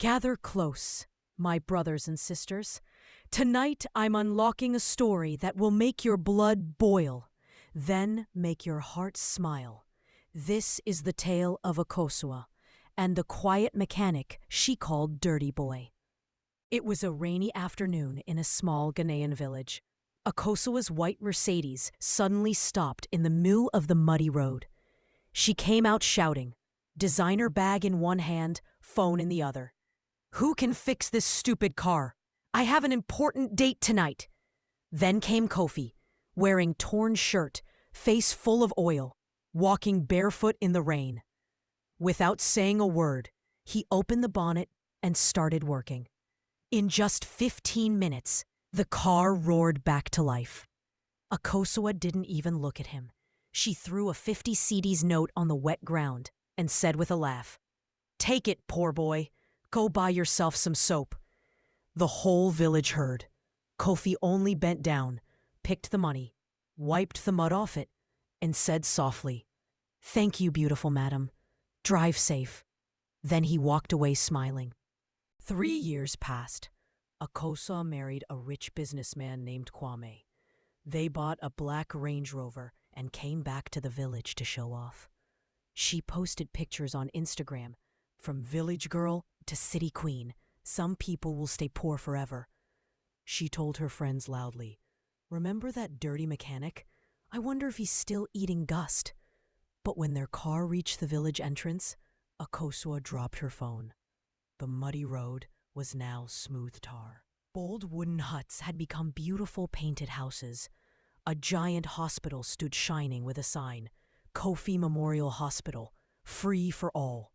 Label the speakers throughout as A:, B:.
A: Gather close, my brothers and sisters. Tonight I'm unlocking a story that will make your blood boil, then make your heart smile. This is the tale of Akosua and the quiet mechanic she called Dirty Boy. It was a rainy afternoon in a small Ghanaian village. Akosua's white Mercedes suddenly stopped in the middle of the muddy road. She came out shouting, designer bag in one hand, phone in the other. "Who can fix this stupid car? I have an important date tonight." Then came Kofi, wearing torn shirt, face full of oil, walking barefoot in the rain. Without saying a word, he opened the bonnet and started working. In just 15 minutes, the car roared back to life. Akosua didn't even look at him. She threw a 50 cedis note on the wet ground and said with a laugh, "Take it, poor boy. Go buy yourself some soap." The whole village heard. Kofi only bent down, picked the money, wiped the mud off it, and said softly, "Thank you, beautiful madam. Drive safe." Then he walked away smiling. 3 years passed. Akosua married a rich businessman named Kwame. They bought a black Range Rover and came back to the village to show off. She posted pictures on Instagram. From village girl to city queen, some people will stay poor forever. She told her friends loudly, "Remember that dirty mechanic? I wonder if he's still eating dust." But when their car reached the village entrance, Akosua dropped her phone. The muddy road was now smooth tar. Bold wooden huts had become beautiful painted houses. A giant hospital stood shining with a sign, Kofi Memorial Hospital, free for all.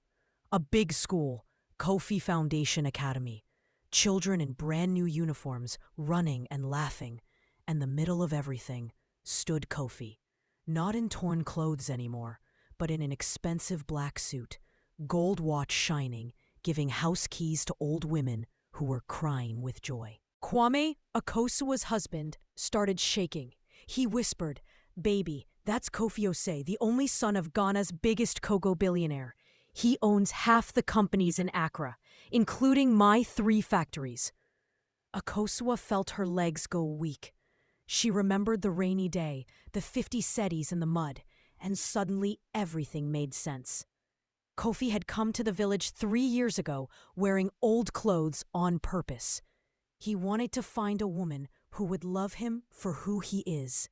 A: A big school, Kofi Foundation Academy. Children in brand new uniforms running and laughing. And the middle of everything stood Kofi. Not in torn clothes anymore, but in an expensive black suit, gold watch shining, giving house keys to old women who were crying with joy. Kwame, Akosua's husband, started shaking. He whispered, "Baby, that's Kofi Osei, the only son of Ghana's biggest cocoa billionaire. He owns half the companies in Accra, including my 3 factories." Akosua felt her legs go weak. She remembered the rainy day, the 50 cedis in the mud, and suddenly everything made sense. Kofi had come to the village 3 years ago wearing old clothes on purpose. He wanted to find a woman who would love him for who he is,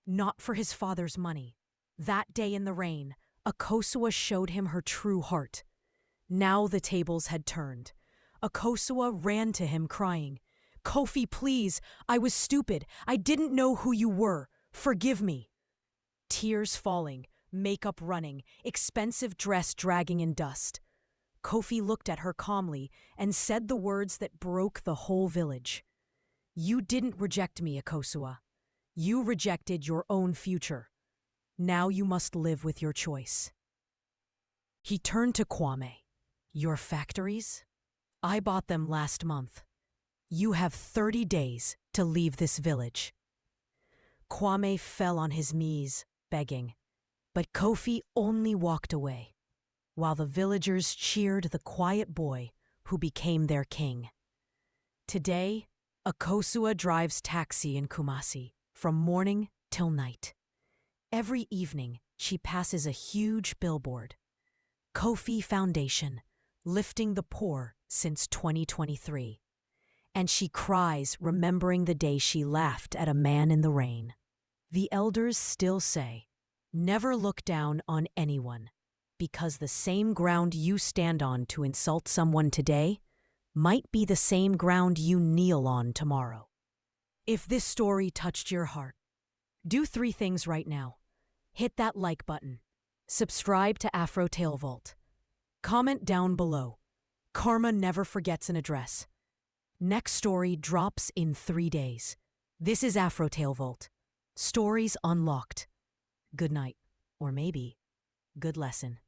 A: not for his father's money. That day in the rain, Akosua showed him her true heart. Now the tables had turned. Akosua ran to him crying, "Kofi, please, I was stupid. I didn't know who you were. Forgive me." Tears falling, makeup running, expensive dress dragging in dust. Kofi looked at her calmly and said the words that broke the whole village. "You didn't reject me, Akosua. You rejected your own future. Now you must live with your choice." He turned to Kwame. "Your factories? I bought them last month. You have 30 days to leave this village." Kwame fell on his knees, begging, but Kofi only walked away, while the villagers cheered the quiet boy who became their king. Today, Akosua drives taxi in Kumasi from morning till night. Every evening, she passes a huge billboard, Kofi Foundation, lifting the poor since 2023. And she cries remembering the day she laughed at a man in the rain. The elders still say, never look down on anyone, because the same ground you stand on to insult someone today might be the same ground you kneel on tomorrow. If this story touched your heart, do 3 things right now. Hit that like button. Subscribe to AfroTaleVault. Comment down below. Karma never forgets an address. Next story drops in 3 days. This is AfroTaleVault. Stories unlocked. Good night, or maybe good lesson.